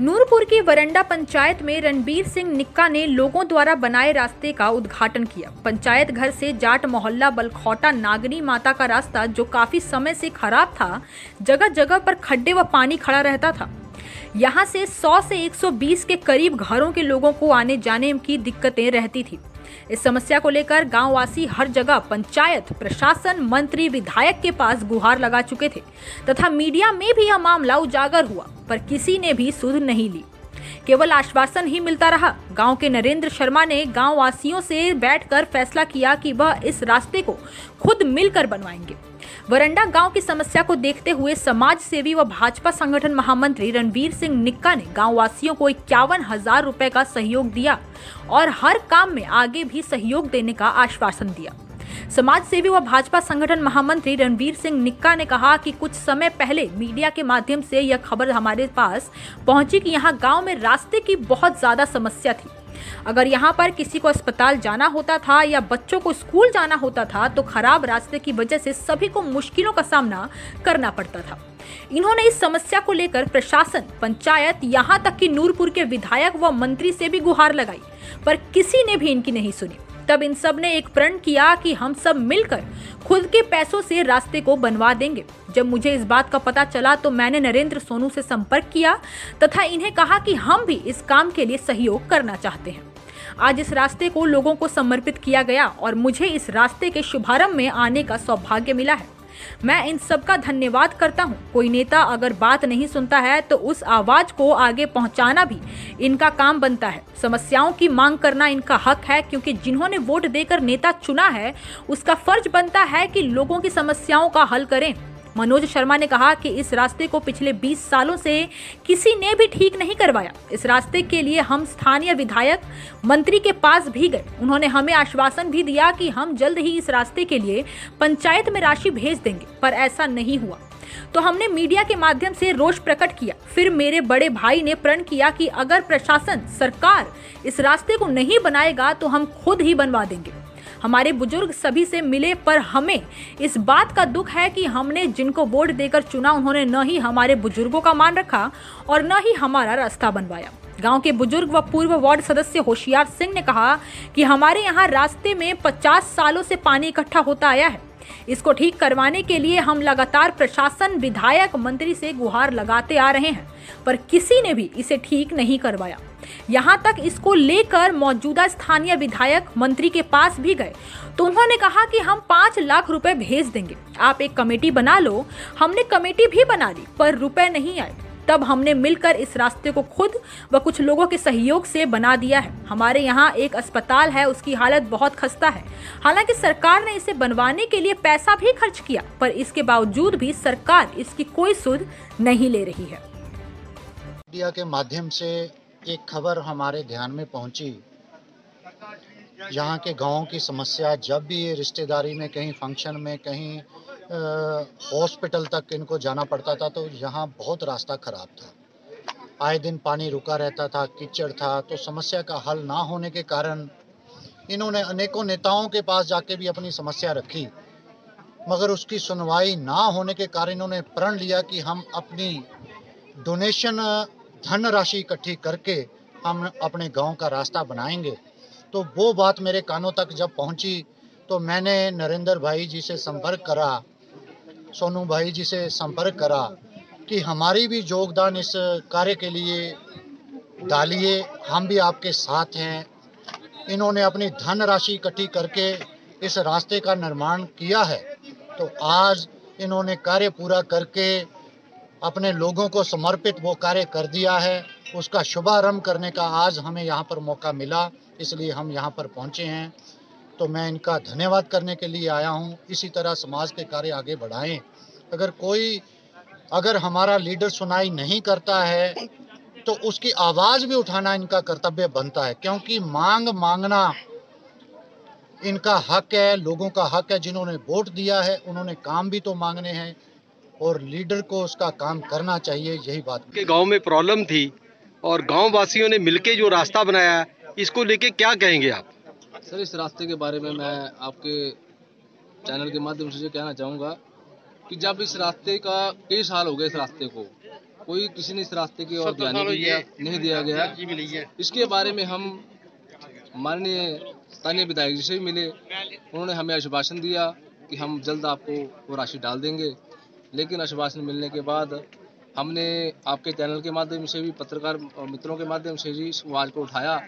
नूरपुर की वरंडा पंचायत में रणबीर सिंह निक्का ने लोगों द्वारा बनाए रास्ते का उद्घाटन किया। पंचायत घर से जाट मोहल्ला बलखौटा नागनी माता का रास्ता जो काफी समय से खराब था, जगह जगह पर खड्डे व पानी खड़ा रहता था। यहाँ से 100 से 120 के करीब घरों के लोगों को आने जाने की दिक्कतें रहती थी। इस समस्या को लेकर गांववासी हर जगह पंचायत, प्रशासन, मंत्री, विधायक के पास गुहार लगा चुके थे तथा मीडिया में भी यह मामला उजागर हुआ, पर किसी ने भी सुध नहीं ली। केवल आश्वासन ही मिलता रहा। गांव के नरेंद्र शर्मा ने गांव वासियों से बैठकर फैसला किया कि वह इस रास्ते को खुद मिलकर बनवाएंगे। वरंडा गांव की समस्या को देखते हुए समाज सेवी व भाजपा संगठन महामंत्री रणबीर सिंह निक्का ने गांव वासियों को 51,000 रुपए का सहयोग दिया और हर काम में आगे भी सहयोग देने का आश्वासन दिया। समाज सेवी व भाजपा संगठन महामंत्री रणबीर सिंह निक्का ने कहा कि कुछ समय पहले मीडिया के माध्यम से यह खबर हमारे पास पहुंची कि यहाँ गांव में रास्ते की बहुत ज्यादा समस्या थी। अगर यहाँ पर किसी को अस्पताल जाना होता था या बच्चों को स्कूल जाना होता था तो खराब रास्ते की वजह से सभी को मुश्किलों का सामना करना पड़ता था। इन्होंने इस समस्या को लेकर प्रशासन, पंचायत, यहाँ तक कि नूरपुर के विधायक व मंत्री से भी गुहार लगाई, पर किसी ने भी इनकी नहीं सुनी। तब इन सब ने एक प्रण किया कि हम सब मिलकर खुद के पैसों से रास्ते को बनवा देंगे। जब मुझे इस बात का पता चला तो मैंने नरेंद्र सोनू से संपर्क किया तथा इन्हें कहा कि हम भी इस काम के लिए सहयोग करना चाहते हैं। आज इस रास्ते को लोगों को समर्पित किया गया और मुझे इस रास्ते के शुभारंभ में आने का सौभाग्य मिला है। मैं इन सब का धन्यवाद करता हूँ। कोई नेता अगर बात नहीं सुनता है तो उस आवाज को आगे पहुँचाना भी इनका काम बनता है। समस्याओं की मांग करना इनका हक है, क्योंकि जिन्होंने वोट देकर नेता चुना है उसका फर्ज बनता है कि लोगों की समस्याओं का हल करें। मनोज शर्मा ने कहा कि इस रास्ते को पिछले 20 सालों से किसी ने भी ठीक नहीं करवाया। इस रास्ते के लिए हम स्थानीय विधायक, मंत्री के पास भी गए। उन्होंने हमें आश्वासन भी दिया कि हम जल्द ही इस रास्ते के लिए पंचायत में राशि भेज देंगे, पर ऐसा नहीं हुआ। तो हमने मीडिया के माध्यम से रोष प्रकट किया। फिर मेरे बड़े भाई ने प्रण किया कि अगर प्रशासन, सरकार इस रास्ते को नहीं बनाएगा तो हम खुद ही बनवा देंगे। हमारे बुजुर्ग सभी से मिले, पर हमें इस बात का दुख है कि हमने जिनको वोट देकर चुना उन्होंने न ही हमारे बुजुर्गों का मान रखा और न ही हमारा रास्ता बनवाया। गांव के बुजुर्ग व पूर्व वार्ड सदस्य होशियार सिंह ने कहा कि हमारे यहाँ रास्ते में 50 सालों से पानी इकट्ठा होता आया है। इसको ठीक करवाने के लिए हम लगातार प्रशासन, विधायक, मंत्री से गुहार लगाते आ रहे हैं, पर किसी ने भी इसे ठीक नहीं करवाया। यहाँ तक इसको लेकर मौजूदा स्थानीय विधायक, मंत्री के पास भी गए तो उन्होंने कहा कि हम 5 लाख रुपए भेज देंगे, आप एक कमेटी बना लो। हमने कमेटी भी बना ली, पर रुपए नहीं आए। तब हमने मिलकर इस रास्ते को खुद व कुछ लोगों के सहयोग से बना दिया है। हमारे यहाँ एक अस्पताल है, उसकी हालत बहुत खस्ता है। हालांकि सरकार ने इसे बनवाने के लिए पैसा भी खर्च किया, पर इसके बावजूद भी सरकार इसकी कोई सुध नहीं ले रही है। मीडिया के माध्यम से एक खबर हमारे ध्यान में पहुंची। यहाँ के गाँव की समस्या, जब भी ये रिश्तेदारी में, कहीं फंक्शन में, कहीं हॉस्पिटल तक इनको जाना पड़ता था तो यहाँ बहुत रास्ता खराब था। आए दिन पानी रुका रहता था, कीचड़ था। तो समस्या का हल ना होने के कारण इन्होंने अनेकों नेताओं के पास जाके भी अपनी समस्या रखी, मगर उसकी सुनवाई ना होने के कारण इन्होंने प्रण लिया कि हम अपनी डोनेशन, धन राशि इकट्ठी करके हम अपने गांव का रास्ता बनाएंगे। तो वो बात मेरे कानों तक जब पहुंची तो मैंने नरेंद्र भाई जी से संपर्क करा, सोनू भाई जी से संपर्क करा कि हमारी भी योगदान इस कार्य के लिए डालिए, हम भी आपके साथ हैं। इन्होंने अपनी धन राशि इकट्ठी करके इस रास्ते का निर्माण किया है। तो आज इन्होंने कार्य पूरा करके अपने लोगों को समर्पित वो कार्य कर दिया है। उसका शुभारंभ करने का आज हमें यहाँ पर मौका मिला, इसलिए हम यहाँ पर पहुँचे हैं। तो मैं इनका धन्यवाद करने के लिए आया हूँ। इसी तरह समाज के कार्य आगे बढ़ाएं। अगर हमारा लीडर सुनाई नहीं करता है तो उसकी आवाज़ भी उठाना इनका कर्तव्य बनता है, क्योंकि मांगना इनका हक है, लोगों का हक है। जिन्होंने वोट दिया है उन्होंने काम भी तो मांगने हैं और लीडर को उसका काम करना चाहिए। यही बात के गांव में प्रॉब्लम थी और गांव वासियों ने मिलके जो रास्ता बनाया, इसको लेके क्या कहेंगे आप? सर, इस रास्ते के बारे में मैं आपके चैनल के माध्यम से कहना चाहूँगा कि जब इस रास्ते का कई साल हो गए, इस रास्ते को कोई किसी ने इस रास्ते की ओर ध्यान नहीं दिया गया। इसके बारे में हम माननीय स्थानीय विधायक जी से भी मिले, उन्होंने हमें आश्वासन दिया कि हम जल्द आपको वो राशि डाल देंगे। लेकिन आश्वासन मिलने के बाद हमने आपके चैनल के माध्यम से भी, पत्रकार मित्रों के माध्यम से भी इस आवाज़ को उठाया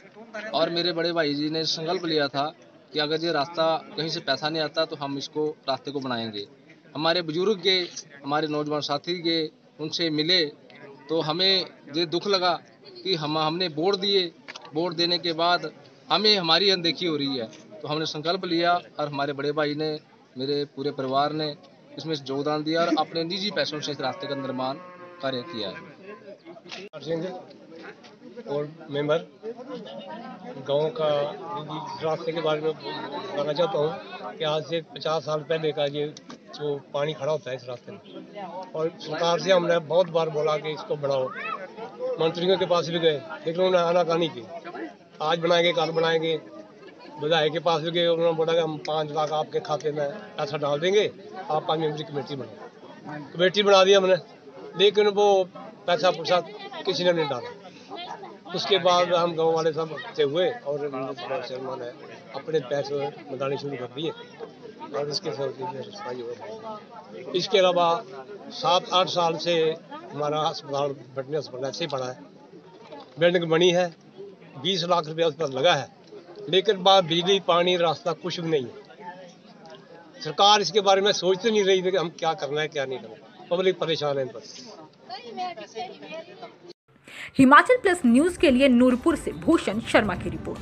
और मेरे बड़े भाई जी ने संकल्प लिया था कि अगर ये रास्ता कहीं से पैसा नहीं आता तो हम इसको रास्ते को बनाएंगे। हमारे बुजुर्ग के, हमारे नौजवान साथी के, उनसे मिले तो हमें ये दुख लगा कि हमने वोट दिए, वोट देने के बाद हमें हमारी अनदेखी हो रही है। तो हमने संकल्प लिया और हमारे बड़े भाई ने, मेरे पूरे परिवार ने इसमें योगदान दिया और अपने निजी पैसों से इस रास्ते का निर्माण कार्य किया है। सिंह और मेंबर गांव का रास्ते के बारे में बताना चाहता हूँ कि आज से 50 साल पहले का ये जो पानी खड़ा होता है इस रास्ते में, और सरकार से हमने बहुत बार बोला कि इसको बढ़ाओ, मंत्रियों के पास भी गए लेकिन उन्होंने आनाकानी की। आज बनाएंगे, कल बनाएंगे, विधायक के पास भी गए, उन्होंने बोला कि हम 5 लाख आपके खाते में पैसा डाल देंगे, आप 5 मेंबर की कमेटी बनाओ। कमेटी बना दी हमने, लेकिन वो पैसा किसी ने नहीं डाला। उसके बाद हम गांव वाले सब इकट्ठे हुए और ने अपने पैसे बनाने शुरू कर दिए और इसके इसके अलावा 7-8 साल से हमारा अस्पताल बटने अस्पताल ऐसे ही पड़ा है। बिल्डिंग बनी है, 20 लाख रुपया उस पर लगा है, लेकिन बाद बिजली, पानी, रास्ता कुछ भी नहीं है। सरकार इसके बारे में सोचते नहीं रही कि हम क्या करना है, क्या नहीं करना। पब्लिक परेशान है इन पर। हिमाचल प्लस न्यूज के लिए नूरपुर से भूषण शर्मा की रिपोर्ट।